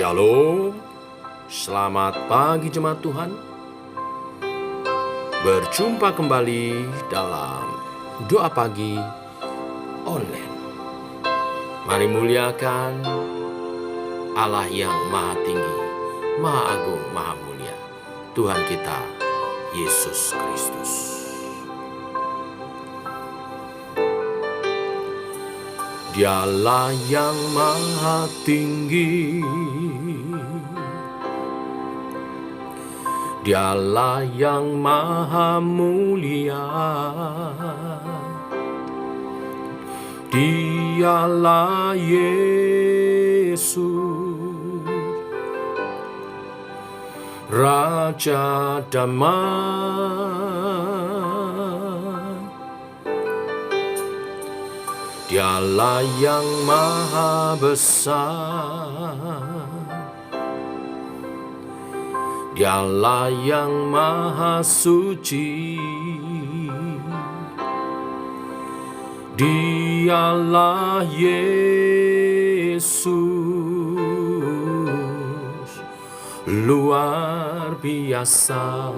Shalom, selamat pagi jemaat Tuhan. Berjumpa kembali dalam doa pagi online. Mari muliakan Allah yang maha tinggi, maha agung, maha mulia, Tuhan kita, Yesus Kristus. Dialah yang maha tinggi, Dialah yang maha mulia, Dialah Yesus, Raja Damai. Dialah yang maha besar, Dialah yang maha suci, Dialah Yesus, luar biasa.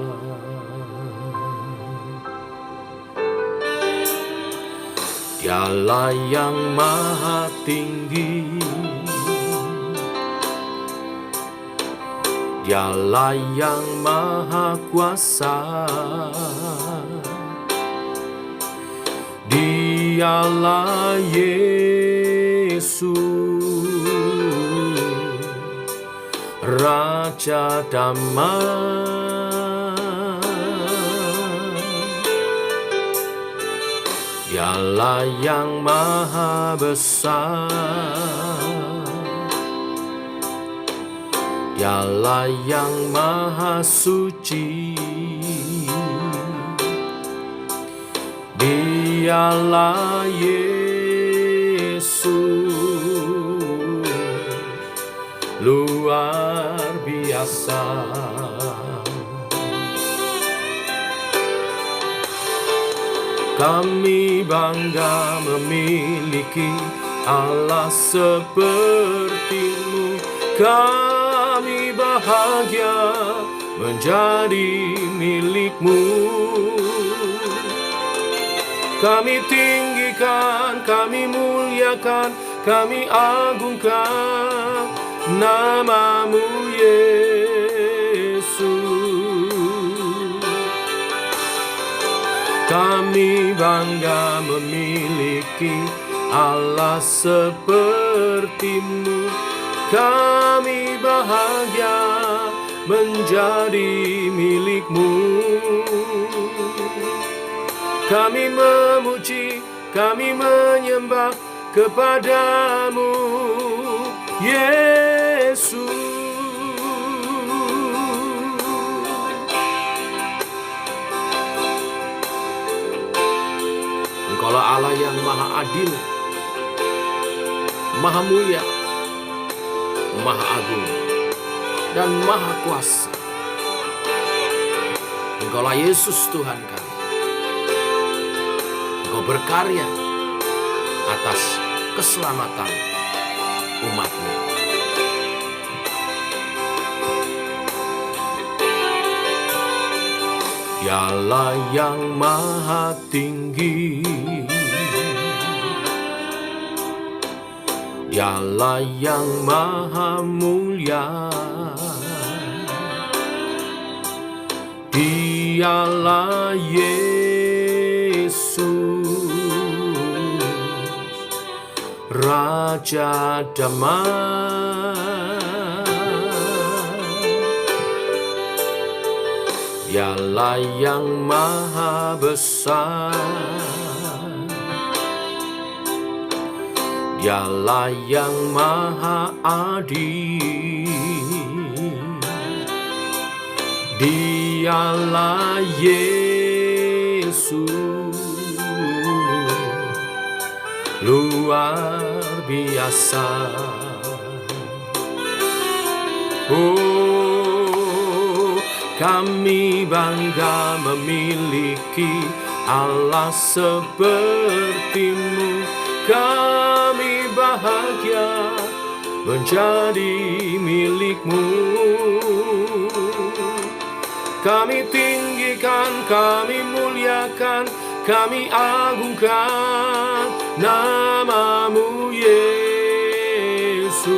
Dialah yang maha tinggi, Dialah yang maha kuasa, Dialah Yesus, Raja Damai. Dialah yang maha besar, Dialah yang maha suci, Dialah Yesus, luar biasa. Kami bangga memiliki Allah seperti-Mu. Kami bahagia menjadi milik-Mu. Kami tinggikan, kami muliakan, kami agungkan nama-Mu Yesus. Kami bangga memiliki Allah seperti-Mu. Kami bahagia menjadi milik-Mu. Kami memuji, kami menyembah kepada-Mu, Yesus. Engkaulah Allah yang maha adil, maha mulia, maha agung, dan maha kuasa. Engkaulah Yesus Tuhan kami. Engkau berkarya atas keselamatan umat-Mu. Dialah yang maha tinggi, Dialah yang maha mulia, Dialah Yesus, Raja Damai. Dialah yang maha besar, Dialah yang maha adil, Dialah Yesus, luar biasa. Oh, kami bangga memiliki Allah seperti-Mu. Kami bahagia menjadi milik-Mu. Kami tinggikan, kami muliakan, kami agungkan nama-Mu Yesus.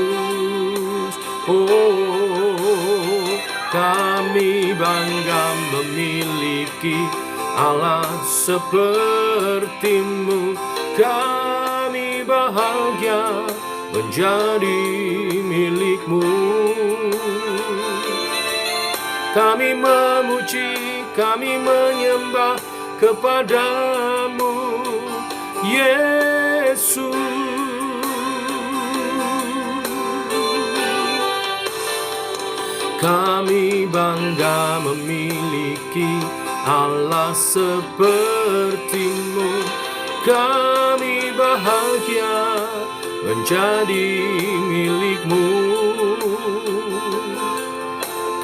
Oh, kami bangga memiliki Allah seperti-Mu. Kami bahagia menjadi milik-Mu. Kami memuji, kami menyembah kepada-Mu Yesus. Kami bangga memiliki Allah seperti-Mu. Kami bahagia menjadi milik-Mu.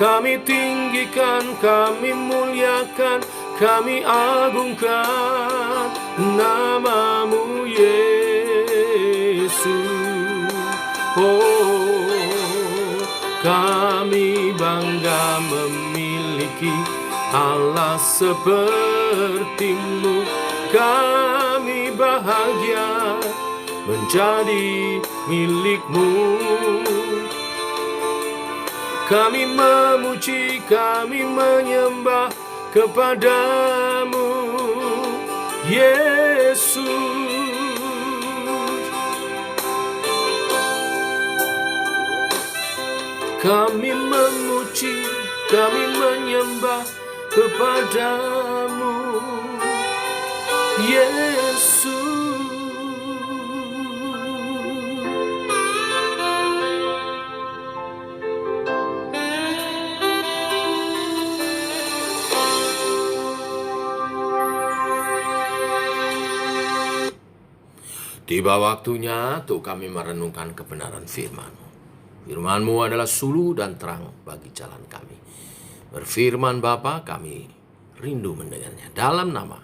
Kami tinggikan, kami muliakan, kami agungkan nama-Mu Yesus. Oh, kami bangga memiliki Allah seperti-Mu. Kami bahagia menjadi milik-Mu. Kami memuji, kami menyembah kepada-Mu Yesus. Kami memuji, kami menyembah kepada-Mu Yesus. Tiba waktunya untuk kami merenungkan kebenaran firman-Mu. Firman-Mu adalah suluh dan terang bagi jalan kami. Berfirman Bapa, kami rindu mendengarnya. Dalam nama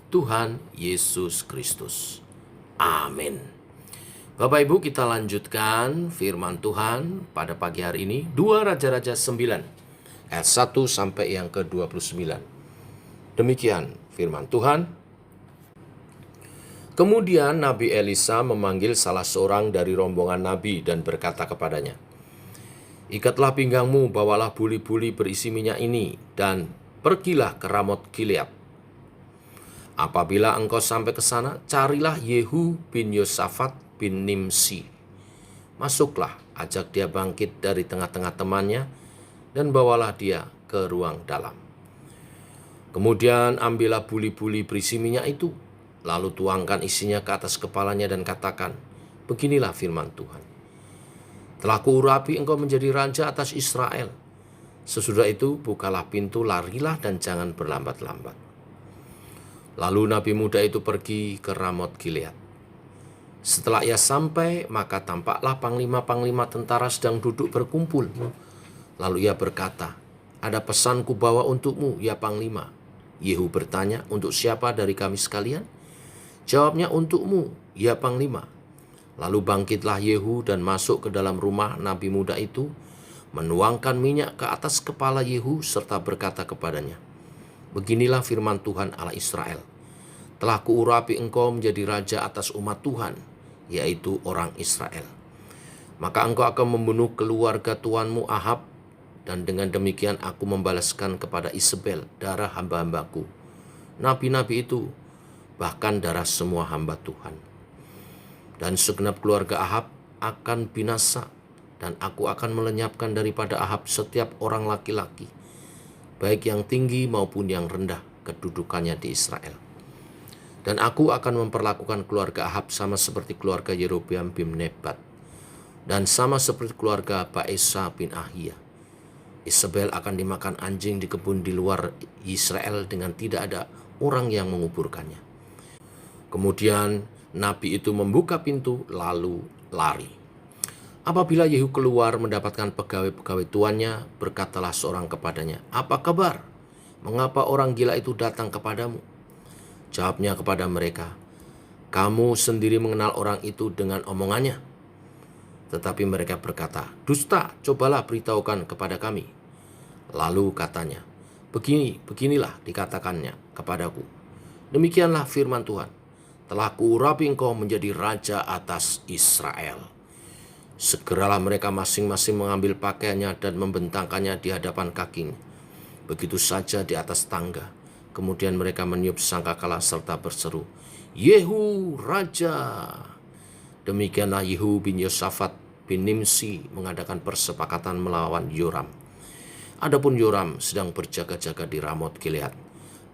Tuhan Yesus Kristus. Amin. Bapak Ibu, kita lanjutkan firman Tuhan pada pagi hari ini. 2 Raja-Raja 9 ayat 1 sampai yang ke-29. Demikian firman Tuhan. Kemudian Nabi Elisa memanggil salah seorang dari rombongan Nabi dan berkata kepadanya, "Ikatlah pinggangmu, bawalah buli-buli berisi minyak ini, dan pergilah ke Ramot Gilead. Apabila engkau sampai ke sana, carilah Yehu bin Yosafat bin Nimsi. Masuklah, ajak dia bangkit dari tengah-tengah temannya, dan bawalah dia ke ruang dalam. Kemudian ambillah buli-buli berisi minyak itu, lalu tuangkan isinya ke atas kepalanya dan katakan, beginilah firman Tuhan. Telah kuurapi engkau menjadi raja atas Israel. Sesudah itu bukalah pintu, larilah dan jangan berlambat-lambat." Lalu Nabi muda itu pergi ke Ramot Gilead. Setelah ia sampai, maka tampaklah panglima-panglima tentara sedang duduk berkumpul. Lalu ia berkata, "Ada pesan kubawa untukmu, ya panglima." Yehu bertanya, "Untuk siapa dari kami sekalian?" Jawabnya, "Untukmu, ya panglima." Lalu bangkitlah Yehu dan masuk ke dalam rumah Nabi muda itu, menuangkan minyak ke atas kepala Yehu serta berkata kepadanya, "Beginilah firman Tuhan Allah Israel. Telah kuurapi engkau menjadi raja atas umat Tuhan, yaitu orang Israel. Maka engkau akan membunuh keluarga tuanmu Ahab, dan dengan demikian aku membalaskan kepada Isabel darah hamba-hambaku, nabi-nabi itu, bahkan darah semua hamba Tuhan. Dan segenap keluarga Ahab akan binasa, dan aku akan melenyapkan daripada Ahab setiap orang laki-laki, baik yang tinggi maupun yang rendah kedudukannya di Israel. Dan aku akan memperlakukan keluarga Ahab sama seperti keluarga Yerobeam bin Nebat, dan sama seperti keluarga Baesa bin Ahia. Isabel akan dimakan anjing di kebun di luar Israel dengan tidak ada orang yang menguburkannya." Kemudian nabi itu membuka pintu lalu lari. Apabila Yehu keluar mendapatkan pegawai-pegawai tuannya, berkatalah seorang kepadanya, "Apa kabar? Mengapa orang gila itu datang kepadamu?" Jawabnya kepada mereka, "Kamu sendiri mengenal orang itu dengan omongannya. Tetapi mereka berkata, "Dusta, cobalah beritahukan kepada kami." Lalu katanya, beginilah dikatakannya kepadaku. Demikianlah firman Tuhan, telah kuurapi engkau menjadi raja atas Israel. Segeralah mereka masing-masing mengambil pakaiannya dan membentangkannya di hadapan kakinya. Begitu saja di atas tangga. Kemudian mereka meniup sangkakala serta berseru, "Yehu, raja!" Demikianlah Yehu bin Yosafat bin Nimsi mengadakan persepakatan melawan Yoram. Adapun Yoram sedang berjaga-jaga di Ramot Gilead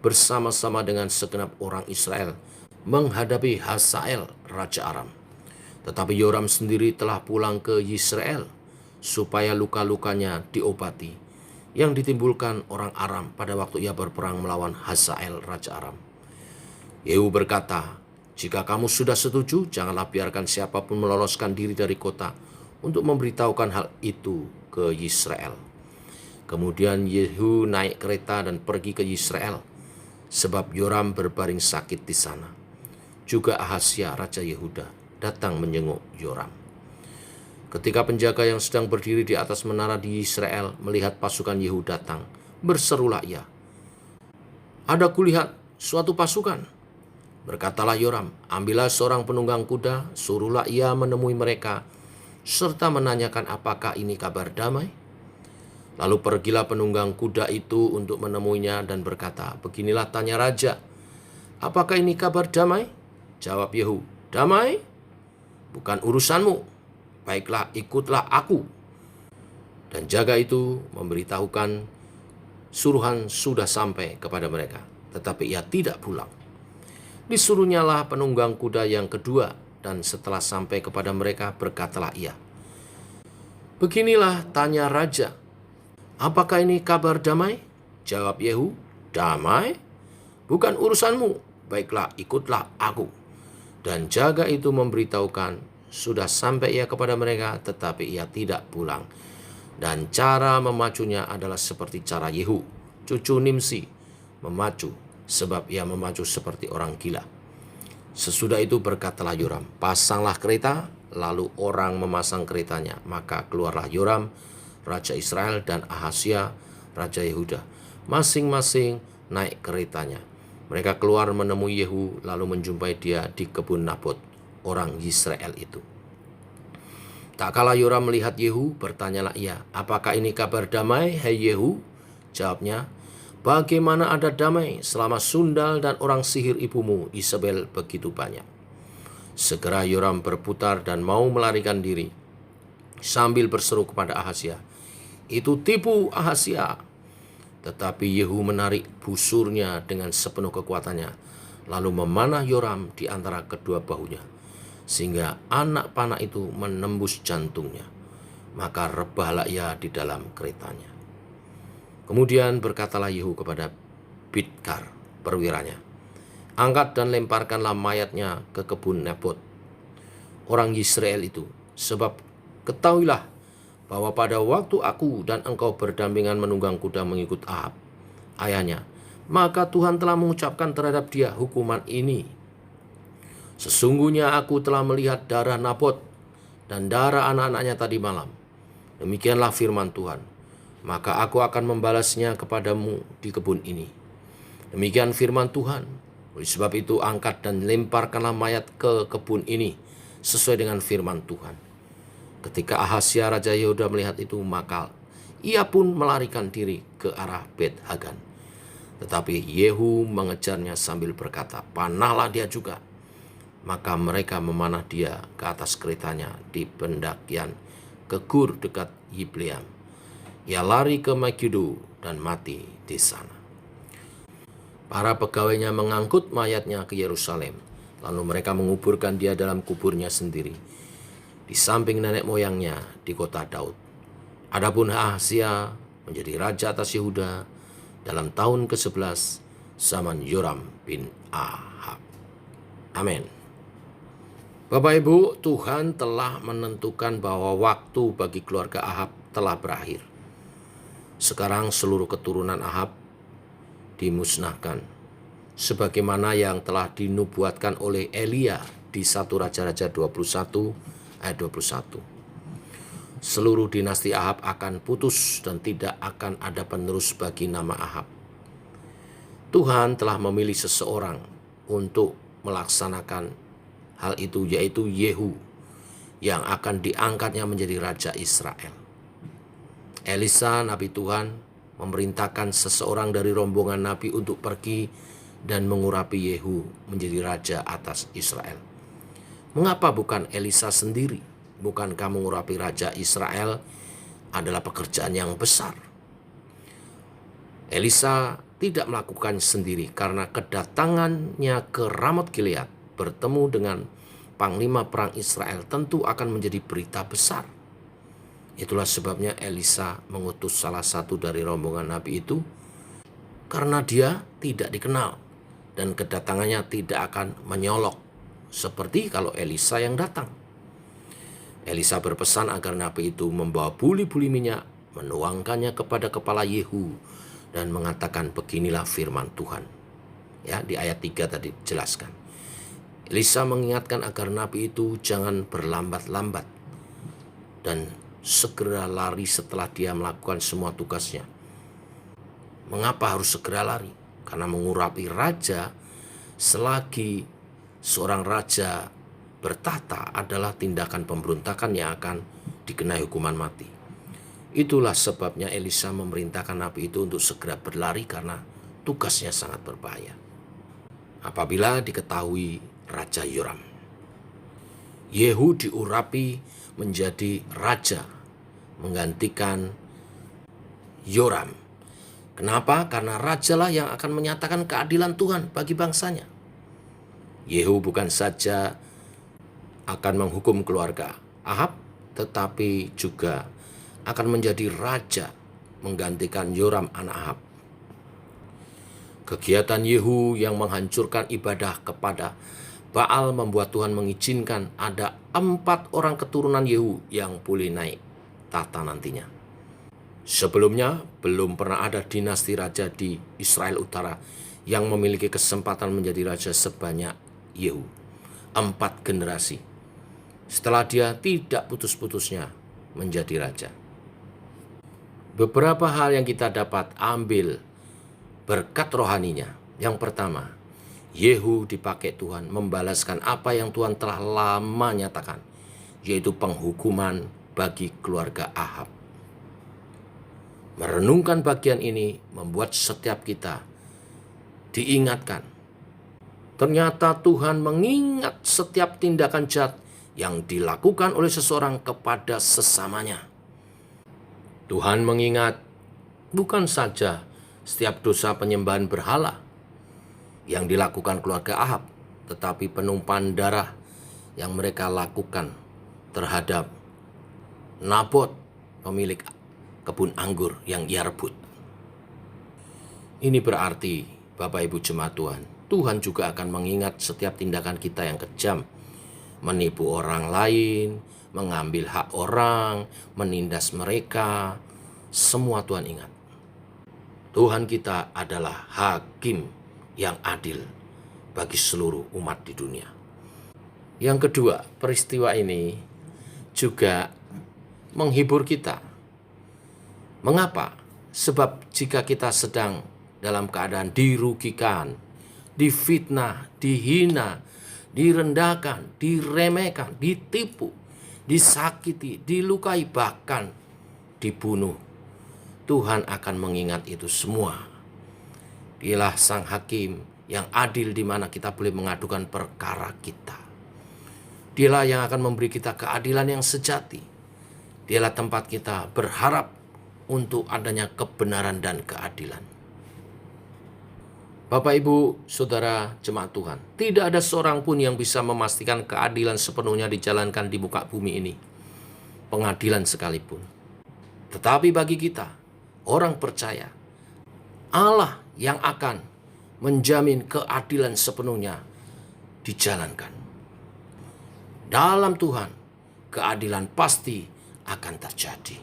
bersama-sama dengan segenap orang Israel menghadapi Hazael, raja Aram. Tetapi Yoram sendiri telah pulang ke Yisrael supaya luka-lukanya diobati yang ditimbulkan orang Aram pada waktu ia berperang melawan Hazael, raja Aram. Yehu berkata, "Jika kamu sudah setuju, janganlah biarkan siapapun meloloskan diri dari kota untuk memberitahukan hal itu ke Yisrael." Kemudian Yehu naik kereta dan pergi ke Yisrael, sebab Yoram berbaring sakit di sana. Juga Ahazia, raja Yehuda, datang menjenguk Yoram. Ketika penjaga yang sedang berdiri di atas menara di Yisrael melihat pasukan Yehu datang, berserulah ia, "Ada kulihat suatu pasukan." Berkatalah Yoram, "Ambillah seorang penunggang kuda, suruhlah ia menemui mereka, serta menanyakan apakah ini kabar damai." Lalu pergilah penunggang kuda itu untuk menemuinya dan berkata, "Beginilah tanya raja, apakah ini kabar damai?" Jawab Yehu, "Damai? Bukan urusanmu. Baiklah, ikutlah aku." Dan jaga itu memberitahukan suruhan sudah sampai kepada mereka, tetapi ia tidak pulang. Disuruhnyalah penunggang kuda yang kedua, dan setelah sampai kepada mereka berkatalah ia, "Beginilah tanya raja, apakah ini kabar damai?" Jawab Yehu, "Damai? Bukan urusanmu. Baiklah, ikutlah aku." Dan jaga itu memberitahukan sudah sampai ia kepada mereka, tetapi ia tidak pulang. Dan cara memacunya adalah seperti cara Yehu, cucu Nimsi, memacu, sebab ia memacu seperti orang gila. Sesudah itu berkatalah Yoram, "Pasanglah kereta." Lalu orang memasang keretanya. Maka keluarlah Yoram, raja Israel, dan Ahazia, raja Yehuda, masing-masing naik keretanya. Mereka keluar menemui Yehu, lalu menjumpai dia di kebun Nabot, orang Yisrael itu. Tak kala Yoram melihat Yehu, bertanyalah ia, "Apakah ini kabar damai, hai Yehu?" Jawabnya, "Bagaimana ada damai selama sundal dan orang sihir ibumu Isabel begitu banyak?" Segera Yoram berputar dan mau melarikan diri, sambil berseru kepada Ahazia, "Itu tipu, Ahazia!" Tetapi Yehu menarik busurnya dengan sepenuh kekuatannya, lalu memanah Yoram di antara kedua bahunya, sehingga anak panah itu menembus jantungnya. Maka rebahlah ia di dalam keretanya. Kemudian berkatalah Yehu kepada Bidkar, perwiranya, "Angkat dan lemparkanlah mayatnya ke kebun Nabot, orang Yisrael itu, sebab ketahuilah bahwa pada waktu aku dan engkau berdampingan menunggang kuda mengikut Ahab, ayahnya, maka Tuhan telah mengucapkan terhadap dia hukuman ini. Sesungguhnya aku telah melihat darah Nabot dan darah anak-anaknya tadi malam. Demikianlah firman Tuhan. Maka aku akan membalasnya kepadamu di kebun ini. Demikian firman Tuhan. Oleh sebab itu angkat dan lemparkanlah mayat ke kebun ini sesuai dengan firman Tuhan." Ketika Ahazia raja Yehuda melihat itu, maka ia pun melarikan diri ke arah Bet Hagan. Tetapi Yehu mengejarnya sambil berkata, "Panahlah dia juga." Maka mereka memanah dia ke atas keretanya di pendakian ke Gur dekat Yibleam. Ia lari ke Megiddo dan mati di sana. Para pegawainya mengangkut mayatnya ke Yerusalem, lalu mereka menguburkan dia dalam kuburnya sendiri, di samping nenek moyangnya di kota Daud. Adapun Ahazia menjadi raja atas Yehuda dalam tahun ke-11 zaman Yoram bin Ahab. Amin. Bapak Ibu, Tuhan telah menentukan bahwa waktu bagi keluarga Ahab telah berakhir. Sekarang seluruh keturunan Ahab dimusnahkan, sebagaimana yang telah dinubuatkan oleh Elia di 1 Raja-Raja 21 ayat 21. seluruh dinasti Ahab akan putus dan tidak akan ada penerus bagi nama Ahab. Tuhan telah memilih seseorang untuk melaksanakan hal itu, yaitu Yehu, yang akan diangkatnya menjadi raja Israel. Elisa, nabi Tuhan, memerintahkan seseorang dari rombongan nabi untuk pergi dan mengurapi Yehu menjadi raja atas Israel. Mengapa bukan Elisa sendiri? Bukankah mengurapi raja Israel adalah pekerjaan yang besar? Elisa tidak melakukan sendiri karena kedatangannya ke Ramot Gilead bertemu dengan panglima perang Israel tentu akan menjadi berita besar. Itulah sebabnya Elisa mengutus salah satu dari rombongan nabi itu, karena dia tidak dikenal dan kedatangannya tidak akan menyolok seperti kalau Elisa yang datang. Elisa berpesan agar nabi itu membawa buli-buli minyak, menuangkannya kepada kepala Yehu dan mengatakan, beginilah firman Tuhan. Ya, di ayat 3 tadi jelaskan. Elisa mengingatkan agar nabi itu jangan berlambat-lambat dan segera lari setelah dia melakukan semua tugasnya. Mengapa harus segera lari? Karena mengurapi raja selagi seorang raja bertahta adalah tindakan pemberontakan yang akan dikenai hukuman mati. Itulah sebabnya Elisa memerintahkan nabi itu untuk segera berlari karena tugasnya sangat berbahaya. Apabila diketahui Raja Yoram, Yehu diurapi menjadi raja menggantikan Yoram. Kenapa? Karena rajalah yang akan menyatakan keadilan Tuhan bagi bangsanya. Yehu bukan saja akan menghukum keluarga Ahab, tetapi juga akan menjadi raja menggantikan Yoram anak Ahab. Kegiatan Yehu yang menghancurkan ibadah kepada Baal membuat Tuhan mengizinkan ada 4 orang keturunan Yehu yang boleh naik tahta nantinya. Sebelumnya belum pernah ada dinasti raja di Israel Utara yang memiliki kesempatan menjadi raja sebanyak Yehu. 4 generasi. Setelah dia tidak putus-putusnya menjadi raja. Beberapa hal yang kita dapat ambil berkat rohaninya. Yang pertama, Yehu dipakai Tuhan membalaskan apa yang Tuhan telah lama nyatakan, yaitu penghukuman bagi keluarga Ahab. Merenungkan bagian ini membuat setiap kita diingatkan. Ternyata Tuhan mengingat setiap tindakan jahat yang dilakukan oleh seseorang kepada sesamanya. Tuhan mengingat bukan saja setiap dosa penyembahan berhala yang dilakukan keluarga Ahab, tetapi penumpahan darah yang mereka lakukan terhadap Nabot, pemilik kebun anggur yang ia rebut. Ini berarti, Bapak Ibu jemaat Tuhan, Tuhan juga akan mengingat setiap tindakan kita yang kejam, menipu orang lain, mengambil hak orang, menindas mereka, semua Tuhan ingat. Tuhan kita adalah hakim yang adil bagi seluruh umat di dunia. Yang kedua, peristiwa ini juga menghibur kita. Mengapa? Sebab jika kita sedang dalam keadaan dirugikan, difitnah, dihina, direndahkan, diremehkan, ditipu, disakiti, dilukai, bahkan dibunuh, Tuhan akan mengingat itu semua. Dialah sang hakim yang adil di mana kita boleh mengadukan perkara kita. Dialah yang akan memberi kita keadilan yang sejati. Dialah tempat kita berharap untuk adanya kebenaran dan keadilan. Bapak, Ibu, Saudara, jemaat Tuhan, tidak ada seorang pun yang bisa memastikan keadilan sepenuhnya dijalankan di muka bumi ini. Pengadilan sekalipun. Tetapi bagi kita, orang percaya, Allah yang akan menjamin keadilan sepenuhnya dijalankan. Dalam Tuhan, keadilan pasti akan terjadi.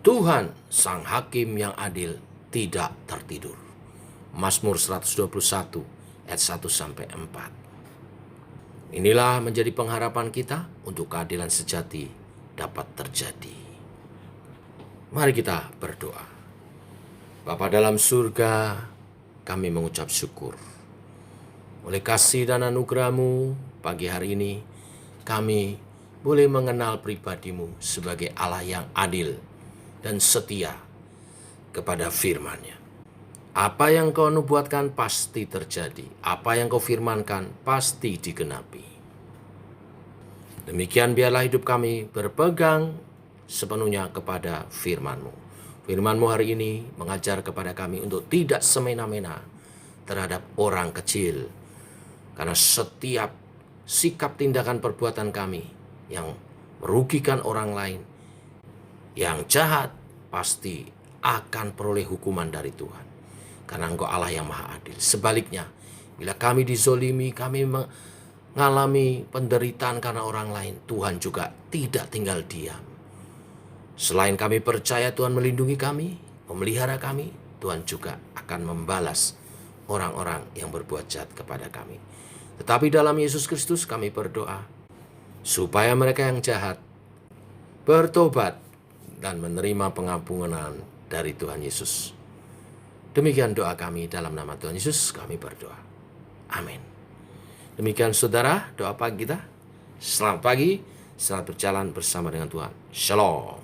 Tuhan, sang hakim yang adil, tidak tertidur. Mazmur 121 ayat 1-4. Inilah menjadi pengharapan kita untuk keadilan sejati dapat terjadi. Mari kita berdoa. Bapa dalam surga, kami mengucap syukur. Oleh kasih dan anugerah-Mu, pagi hari ini kami boleh mengenal pribadi-Mu sebagai Allah yang adil dan setia kepada firman-Nya. Apa yang Kau nubuatkan pasti terjadi. Apa yang Kau firmankan pasti digenapi. Demikian biarlah hidup kami berpegang sepenuhnya kepada firman-Mu. Firman-Mu hari ini mengajar kepada kami untuk tidak semena-mena terhadap orang kecil. Karena setiap sikap tindakan perbuatan kami yang merugikan orang lain, yang jahat, pasti akan peroleh hukuman dari Tuhan. Karena Engkau Allah yang maha adil. Sebaliknya, bila kami dizolimi, kami mengalami penderitaan karena orang lain, Tuhan juga tidak tinggal diam. Selain kami percaya Tuhan melindungi kami, memelihara kami, Tuhan juga akan membalas orang-orang yang berbuat jahat kepada kami. Tetapi dalam Yesus Kristus kami berdoa, supaya mereka yang jahat bertobat dan menerima pengampunan dari Tuhan Yesus. Demikian doa kami dalam nama Tuhan Yesus kami berdoa. Amin. Demikian saudara, doa pagi kita. Selamat pagi, selamat berjalan bersama dengan Tuhan. Shalom.